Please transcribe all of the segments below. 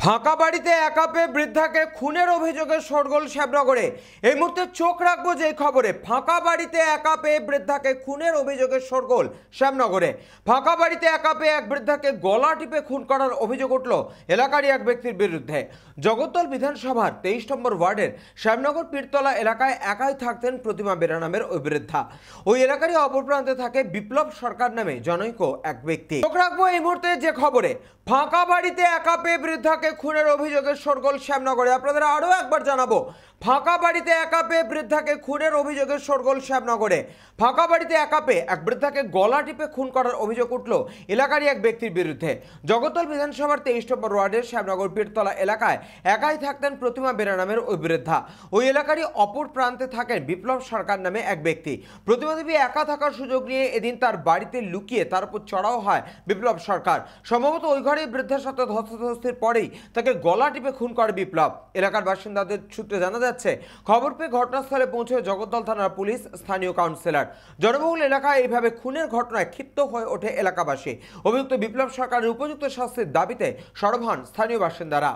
ফাঁকা বাড়িতে একা পেয়ে বৃদ্ধাকে খুনের অভিযোগে শোরগোল শ্যামনগরে। এই মুহূর্তে চোখ রাখবো যে খবরে, ফাঁকা বাড়িতে একা পেয়ে বৃদ্ধাকে খুনের অভিযোগে শোরগোল শ্যামনগরে। ফাঁকা বাড়িতে একা পেয়ে এক বৃদ্ধাকে গলা টিপে খুন করার অভিযোগ উঠল এলাকারই এক ব্যক্তির বিরুদ্ধে। জগদ্দল বিধানসভার 23 নম্বর ওয়ার্ডের শ্যামনগর পীরতলা এলাকায় একাই থাকতেন প্রতিমা বেরা নামের ওই বৃদ্ধা। ওই এলাকারই অপর প্রান্তে থাকে বিপ্লব সরকার নামে জনৈক এক ব্যক্তি। চোখ রাখবো এই মুহূর্তে যে খবরে, ফাঁকা বাড়িতে একা পেয়ে বৃদ্ধাকে খুনের অভিযোগে শোরগোল শ্যামনগরে। আপনাদের আরো একবার জানাবো, ফাঁকা বাড়িতে একা পেয়ে বৃদ্ধাকে খুনের অভিযোগে শোরগোল শ্যামনগরে। ফাঁকা বাড়িতে একা পেয়ে এক বৃদ্ধাকে গলা টিপে খুন করার অভিযোগ উঠল এলাকারই এক ব্যক্তির বিরুদ্ধে। জগদ্দল বিধানসভার 23 নম্বর ওয়ার্ডের শ্যামনগর পীরতলা এলাকায় একাই থাকতেন প্রতিমা বেরা নামের ওই বৃদ্ধা। ওই এলাকারই অপর প্রান্তে থাকেন বিপ্লব সরকার নামে এক ব্যক্তি। প্রতিমা দেবী একা থাকার সুযোগ নিয়ে এদিন তার বাড়িতে লুকিয়ে তার উপর চড়াও হয় বিপ্লব সরকার। সম্ভবত ওই ঘরে বৃদ্ধার সাথে ধস্তাধস্তির পরেই তাকে গলা টিপে খুন করে বিপ্লব। এলাকার বাসিন্দাদের সূত্রে জানা যাচ্ছে, খবর পেয়ে ঘটনাস্থলে পৌঁছে জগদ্দল থানার পুলিশ, স্থানীয় কাউন্সিলর। জনবহুল এলাকায় এইভাবে খুনের ঘটনায় ক্ষিপ্ত হয়ে ওঠে এলাকাবাসী। অভিযুক্ত বিপ্লব সরকারের উপযুক্ত শাস্তির দাবিতে সরব হন স্থানীয় বাসিন্দারা।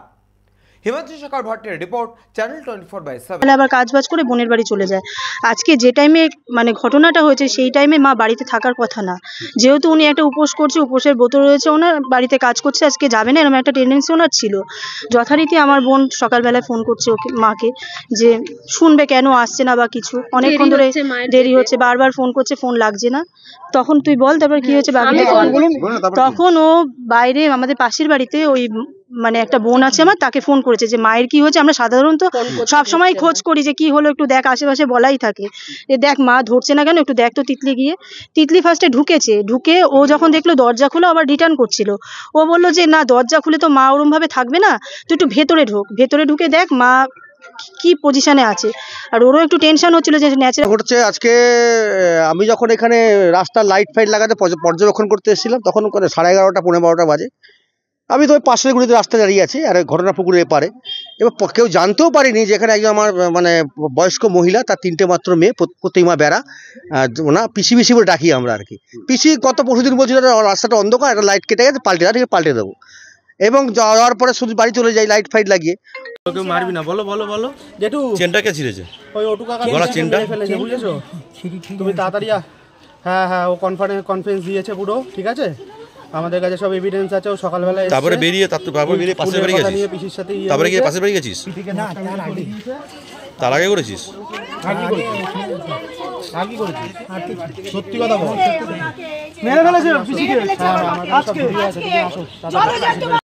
হিমাদ্রি শেখর ভট্টের রিপোর্ট, চ্যানেল 24/7। আবার কাজবাজ করে বোনের বাড়ি চলে যায়। আজকে যে টাইমে ঘটনাটা হয়েছে সেই টাইমে মা বাড়িতে থাকার কথা না, যেহেতু উনি একটা উপোস করছে, উপোসের ব্রত রয়েছে, ওনার বাড়িতে কাজ করছে, আজকে যাবে না এরকম একটা টেন্ডেন্সি ওনার ছিল। যথারীতি আমার বোন সকালবেলায় ফোন করছে ওকে, মাকে, যে শুনবে কেন আসছে না বা কিছু, অনেকক্ষণ ধরে দেরি হচ্ছে, বারবার ফোন করছে, ফোন লাগছে না। তখন তুই বল তারপর কি হয়েছে। তখন ও বাইরে আমাদের পাশের বাড়িতে ওই একটা বোন আছে আমার, তাকে ফোন করেছে যে মায়ের কি হয়েছে। আমরা সাধারণত সবসময় খোঁজ করি যে কি হলো, একটু দেখ, আশেপাশে বলাই থাকে যে দেখ মা ধরছে না কেন, একটু দেখ তো। তিতলি ফার্স্টে ঢুকে ও যখন দেখলো দরজা খুলে আবার রিটার্ন করছিল, ও বললো যে না, দরজা খুলে তো মা ওরম ভাবে থাকবে না, তুই একটু ভেতরে ঢুকে দেখ মা কি পজিশনে আছে। আর ওরও একটু টেনশন হচ্ছিল যে ন্যাচারাল ঘটছে। আজকে আমি যখন এখানে রাস্তার লাইট ফাইট লাগাতে পর্যবেক্ষণ করতে এসেছিলাম, তখন 11:30 পৌনে 12টা বাজে। আমি তো ওই পাশের গুলিতে রাস্তায় দাঁড়িয়ে আছি, আর ঘটনা পুকুরে এপারে। এবার কেউ জানতেও পারিনি যে এখানে একজন আমার বয়স্ক মহিলা, তার 3টে মাত্র মেয়ে, প্রতিমা বেরা, না পিসি বলে ডাকি আমরা আর কি। পিসি গত পরশুদিন বলছিল রাস্তাটা অন্ধকার, একটা লাইট কেটে গেছে, পাল্টে দেবো। এবং যাওয়ার পরে শুধু বাড়ি চলে যাই লাইট ফাইট লাগিয়ে। কেউ মারবি না, বলো বলো বলো। জেঠু চেনটা কে ছিঁড়েছে? ওই ওটু কাকা গলা চেনটা ফেলেছে, বুঝেছো? তুমি তাড়াতাড়ি হ্যাঁ ও কনফারেন্স দিয়েছে পুরো, ঠিক আছে? আমাদের কাছে সব এভিডেন্স আছে। ও সকালবেলা তারপরে বেরিয়ে পাশের বাড়ি গেছিস? পিসির সাথে তারপরে গিয়ে পাশের বাড়ি গেছিস? তার আগে করেছিস? সত্যি কথা বল, মেরে ফেলেছে পিসিকে। আজকে